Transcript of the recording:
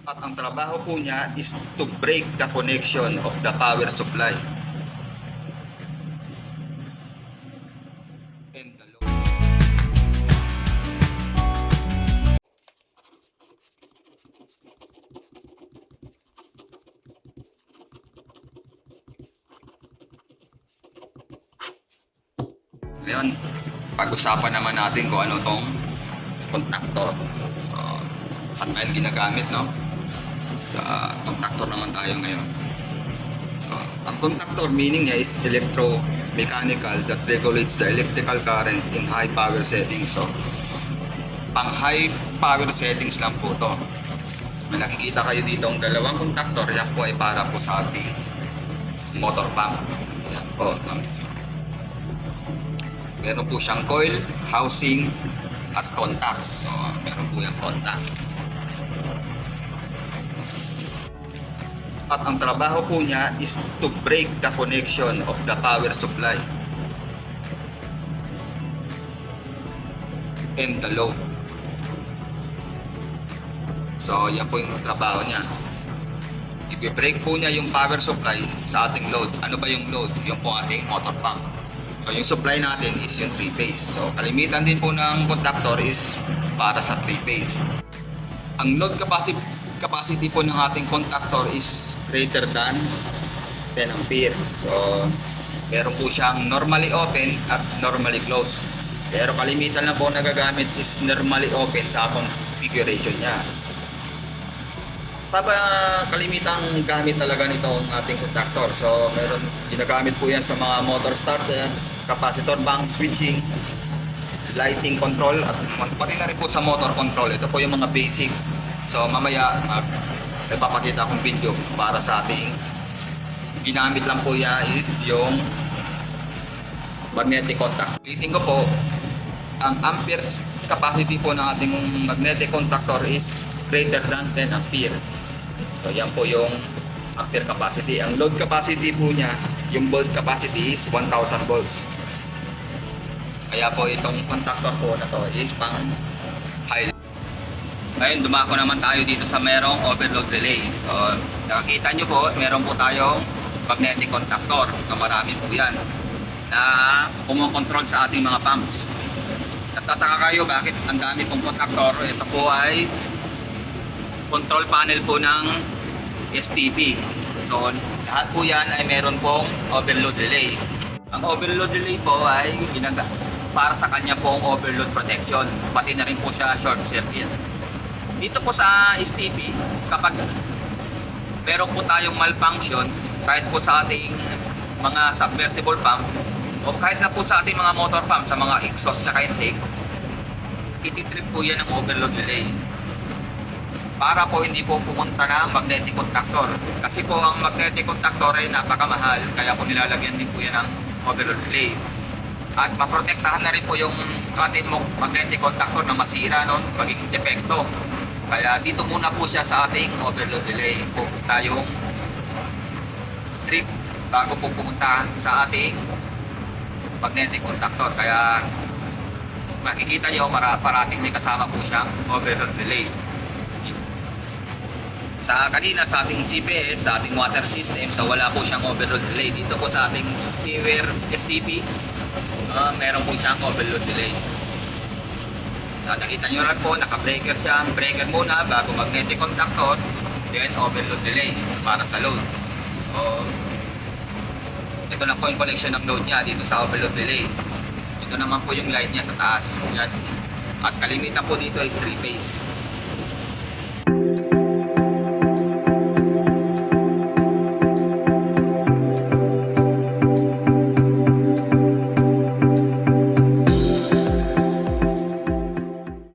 At ang trabaho po niya is to break the connection of the power supply and the load. Ngayon, pag-usapan naman natin kung ano tong contactor. So, saan tayo ginagamit, no? Sa contactor naman tayo ngayon. So, ang contactor meaning niya is electromechanical that regulates the electrical current in high power settings. So, pang high power settings lang po to. May nakikita kayo dito ang dalawang contactor. Yan po ay para po sa ating motor pump. Yan po. Meron po siyang coil, housing, at contacts. So, meron po yung contacts. At ang trabaho po niya is to break the connection of the power supply and the load. So, yan po yung trabaho niya. I-break po niya yung power supply sa ating load. Ano ba yung load? Yung po ating motor pump. So, yung supply natin is yung 3-phase. So, kalimitan din po ng contactor is para sa 3-phase. Ang load capacity po ng ating contactor is greater than 10 ampere. So, meron po siyang normally open at normally closed. Pero kalimitan na po nagagamit is normally open sa configuration niya. Sa kalimitang gamit talaga nito ang ating contactor. So, meron ginagamit po yan sa mga motor starter, capacitor bank switching, lighting control, at pati na rin po sa motor control. Ito po yung mga basic. So, mamaya ipapakita akong video para sa ating ginamit lang po yan is yung magnetic contact. Ulitin ko po, ang amperes capacity po ng ating magnetic contactor is greater than 10 ampere. So, yan po yung ampere capacity. Ang load capacity po niya, yung volt capacity is 1000 volts. Kaya po itong contactor po na to is pang high. Ngayon, dumako naman tayo dito sa merong overload relay. So, nakakita nyo po, meron po tayong magnetic contactor. So, marami po yan na kumokontrol sa ating mga pumps. Nagtataka kayo bakit ang dami pong contactor. Ito po ay control panel po ng STP. So, lahat po yan ay meron pong overload relay. Ang overload relay po ay para sa kanya pong overload protection. Pati na rin po siya short circuit. Dito po sa STP, kapag meron po tayong malfunction, kahit po sa ating mga submersible pump, o kahit na po sa ating mga motor pump, sa mga exhaust at intake, ititrip po yan ng overload relay. Para po hindi po pumunta na magnetic contactor. Kasi po ang magnetic contactor ay napakamahal, kaya po nilalagyan din po yan ng overload relay. At maprotektahan na rin po yung ating magnetic contactor na masira noon, magiging depekto. Kaya dito muna po siya sa ating overload relay. Kung tayong trip bago po pumunta sa ating magnetic contactor. Kaya makikita nyo parating may kasama po siyang overload relay. Sa kanina sa ating CPS, sa ating water system, so wala po siyang overload relay. Dito po sa ating sewer STP, meron po siyang overload relay. Nakita nyo rin po, naka-breaker siya. Breaker muna bago magnetic contactor, then overload relay para sa load. So, ito na po yung connection ng load niya dito sa overload relay. Ito naman po yung line niya sa taas. Yan. At kalimitan po dito is 3-phase.